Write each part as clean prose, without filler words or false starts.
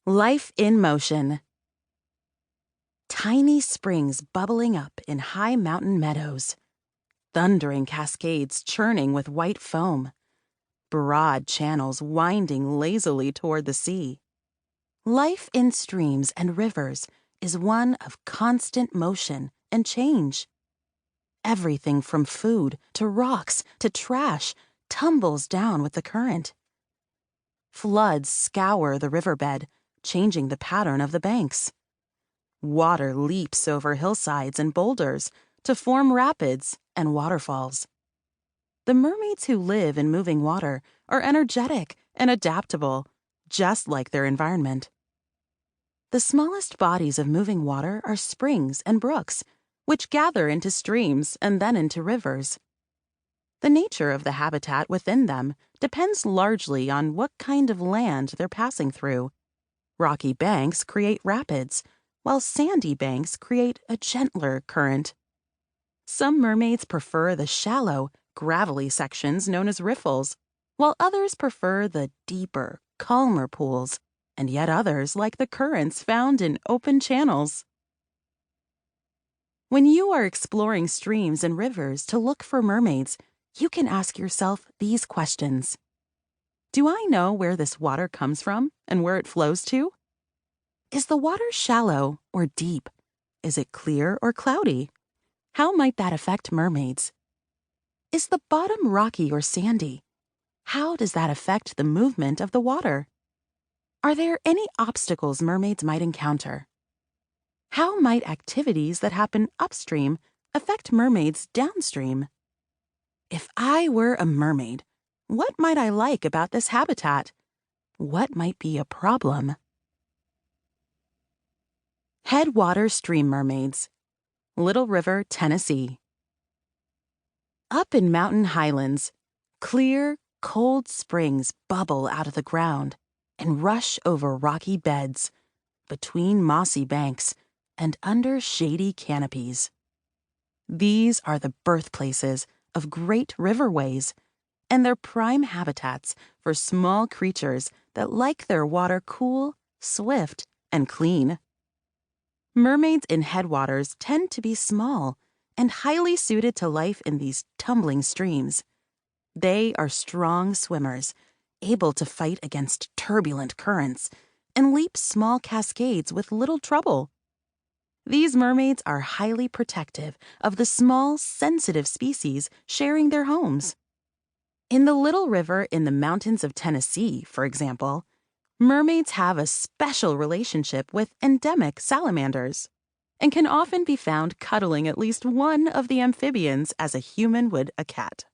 Life in motion. Tiny springs bubbling up in high mountain meadows. Thundering cascades churning with white foam. Broad channels winding lazily toward the sea. Life in streams and rivers is one of constant motion and change. Everything from food to rocks to trash tumbles down with the current. Floods scour the riverbed, changing the pattern of the banks. Water leaps over hillsides and boulders to form rapids and waterfalls. The mermaids who live in moving water are energetic and adaptable, just like their environment. The smallest bodies of moving water are springs and brooks, which gather into streams and then into rivers. The nature of the habitat within them depends largely on what kind of land they're passing through. Rocky banks create rapids, while sandy banks create a gentler current. Some mermaids prefer the shallow, gravelly sections known as riffles, while others prefer the deeper, calmer pools, and yet others like the currents found in open channels. When you are exploring streams and rivers to look for mermaids, you can ask yourself these questions. Do I know where this water comes from and where it flows to? Is the water shallow or deep? Is it clear or cloudy? How might that affect mermaids? Is the bottom rocky or sandy? How does that affect the movement of the water? Are there any obstacles mermaids might encounter? How might activities that happen upstream affect mermaids downstream? If I were a mermaid, what might I like about this habitat? What might be a problem? Headwater stream mermaids. Little River, Tennessee. Up in mountain highlands, clear, cold springs bubble out of the ground and rush over rocky beds, between mossy banks, and under shady canopies. These are the birthplaces of great riverways, and they're prime habitats for small creatures that like their water cool, swift, and clean. Mermaids in headwaters tend to be small and highly suited to life in these tumbling streams. They are strong swimmers, able to fight against turbulent currents and leap small cascades with little trouble. These mermaids are highly protective of the small, sensitive species sharing their homes. In the Little River in the mountains of Tennessee, for example, mermaids have a special relationship with endemic salamanders and can often be found cuddling at least one of the amphibians as a human would a cat.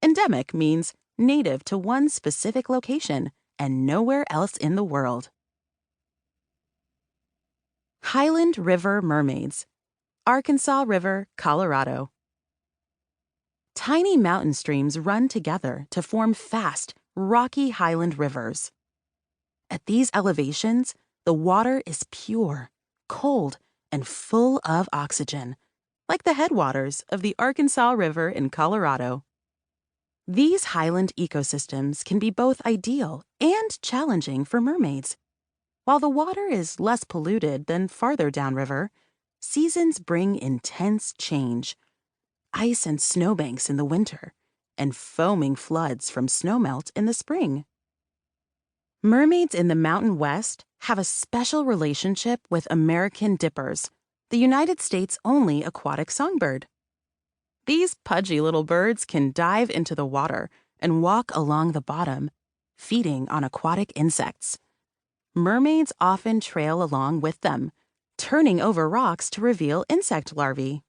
Endemic means native to one specific location and nowhere else in the world. Highland River mermaids. Arkansas River, Colorado. Tiny mountain streams run together to form fast, rocky highland rivers. At these elevations, the water is pure, cold, and full of oxygen, like the headwaters of the Arkansas River in Colorado. These highland ecosystems can be both ideal and challenging for mermaids. While the water is less polluted than farther downriver, seasons bring intense change. Ice and snowbanks in the winter, and foaming floods from snowmelt in the spring. Mermaids in the Mountain West have a special relationship with American dippers, the United States' only aquatic songbird. These pudgy little birds can dive into the water and walk along the bottom, feeding on aquatic insects. Mermaids often trail along with them, turning over rocks to reveal insect larvae.